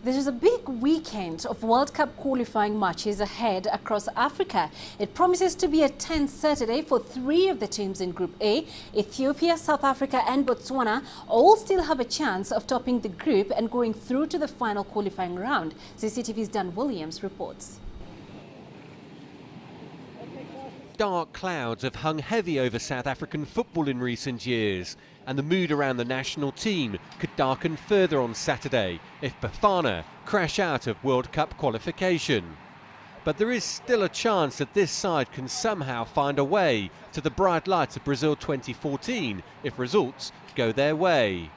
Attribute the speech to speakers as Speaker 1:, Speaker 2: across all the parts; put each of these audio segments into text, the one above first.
Speaker 1: There is a big weekend of World Cup qualifying matches ahead across Africa. It promises to be a tense Saturday for three of the teams in Group A. Ethiopia, South Africa and Botswana all still have a chance of topping the group and going through to the final qualifying round. CCTV's Dan Williams reports.
Speaker 2: Dark clouds have hung heavy over South African football in recent years, and the mood around the national team could darken further on Saturday if Bafana crash out of World Cup qualification. But there is still a chance that this side can somehow find a way to the bright lights of Brazil 2014 if results go their way.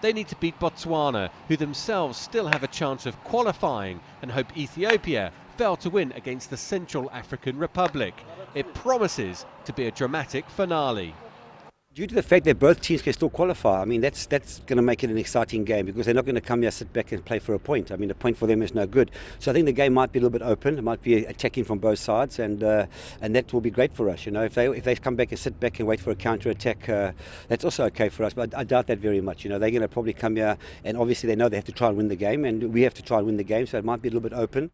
Speaker 2: They need to beat Botswana, who themselves still have a chance of qualifying, and hope Ethiopia fail to win against the Central African Republic. It promises to be a dramatic finale.
Speaker 3: Due to the fact that both teams can still qualify, I mean, that's going to make it an exciting game, because they're not going to come here, sit back and play for a point. I mean, a point for them is no good. So I think the game might be a little bit open. It might be attacking from both sides, and that will be great for us. You know, if they come back and sit back and wait for a counter attack, that's also okay for us. But I doubt that very much. You know, they're going to probably come here, and obviously they know they have to try and win the game, and we have to try and win the game. So it might be a little bit open.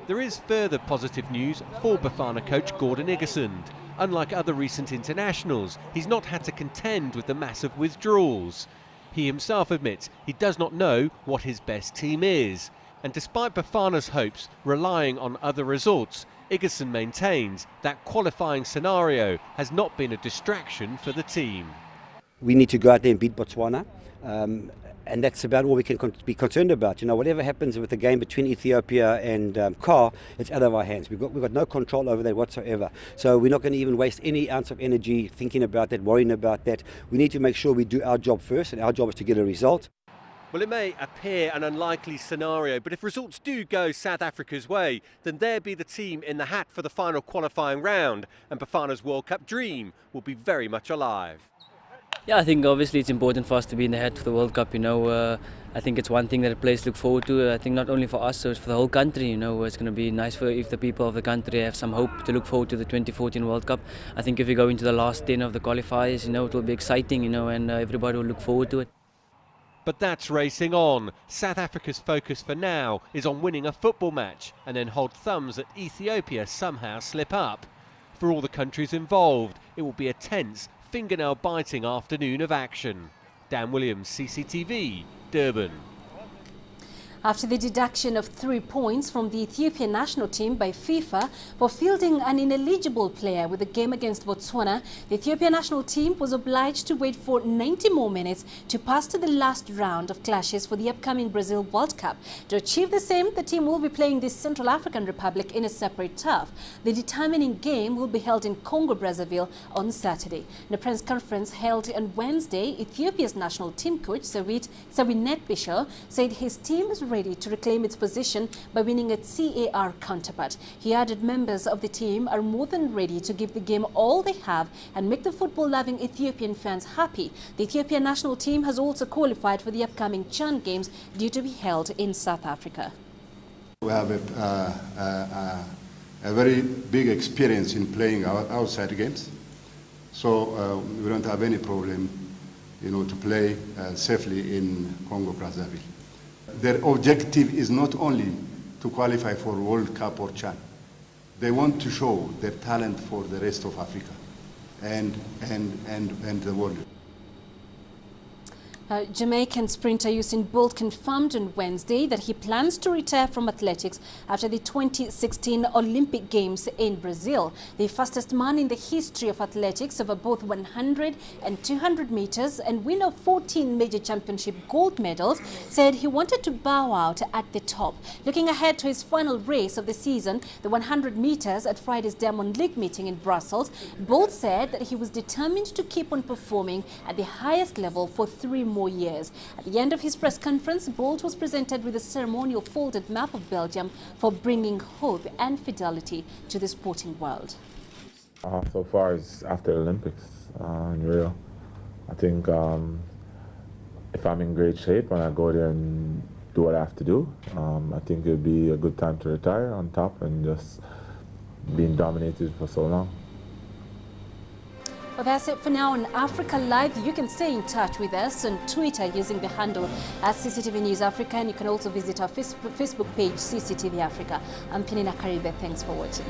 Speaker 2: There is further positive news for Bafana coach Gordon Igesund. Unlike other recent internationals, he's not had to contend with the massive withdrawals. He himself admits he does not know what his best team is. And despite Bafana's hopes relying on other results, Igesund maintains that qualifying scenario has not been a distraction for the team.
Speaker 3: We need to go out there and beat Botswana. And that's about all we can be concerned about. You know, whatever happens with the game between Ethiopia and CAR, it's out of our hands. We've got no control over that whatsoever. So we're not going to even waste any ounce of energy thinking about that, worrying about that. We need to make sure we do our job first, and our job is to get a result.
Speaker 2: Well, it may appear an unlikely scenario, but if results do go South Africa's way, then there be the team in the hat for the final qualifying round, and Bafana's World Cup dream will be very much alive.
Speaker 4: Yeah, I think obviously it's important for us to be in the head for the World Cup. You know, I think it's one thing that the players look forward to. I think not only for us, so it's for the whole country. You know, it's going to be nice if the people of the country have some hope to look forward to the 2014 World Cup. I think if we go into the last 10 of the qualifiers, you know, it will be exciting. You know, and everybody will look forward to it.
Speaker 2: But that's racing on. South Africa's focus for now is on winning a football match and then hold thumbs that Ethiopia somehow slip up. For all the countries involved, it will be a tense, fingernail-biting afternoon of action. Dan Williams, CCTV, Durban.
Speaker 1: After the deduction of 3 points from the Ethiopian national team by FIFA for fielding an ineligible player with the game against Botswana, the Ethiopian national team was obliged to wait for 90 more minutes to pass to the last round of clashes for the upcoming Brazil World Cup. To achieve the same, the team will be playing the Central African Republic in a separate turf. The determining game will be held in Congo-Brazzaville on Saturday. In a press conference held on Wednesday, Ethiopia's national team coach, Sawinet Bisho, said his team is ready to reclaim its position by winning its CAR counterpart. He added members of the team are more than ready to give the game all they have and make the football-loving Ethiopian fans happy. The Ethiopian national team has also qualified for the upcoming CHAN Games due to be held in South Africa.
Speaker 5: We have a very big experience in playing outside games, so we don't have any problem, you know, to play safely in Congo-Brazzaville. Their objective is not only to qualify for World Cup or CHAN. They want to show their talent for the rest of Africa and the world.
Speaker 1: Jamaican sprinter Usain Bolt confirmed on Wednesday that he plans to retire from athletics after the 2016 Olympic Games in Brazil. The fastest man in the history of athletics over both 100 and 200 meters and winner of 14 major championship gold medals, said he wanted to bow out at the top. Looking ahead to his final race of the season, the 100 meters at Friday's Diamond League meeting in Brussels, Bolt said that he was determined to keep on performing at the highest level for 3 more years. At the end of his press conference, Bolt was presented with a ceremonial folded map of Belgium for bringing hope and fidelity to the sporting world.
Speaker 6: So far as after the Olympics in Rio, I think if I'm in great shape and I go there and do what I have to do, I think it would be a good time to retire on top and just being dominated for so long.
Speaker 1: Well, that's it for now on Africa Live. You can stay in touch with us on Twitter using the handle at CCTV News Africa, and you can also visit our Facebook page, CCTV Africa. I'm Penina Karibe. Thanks for watching.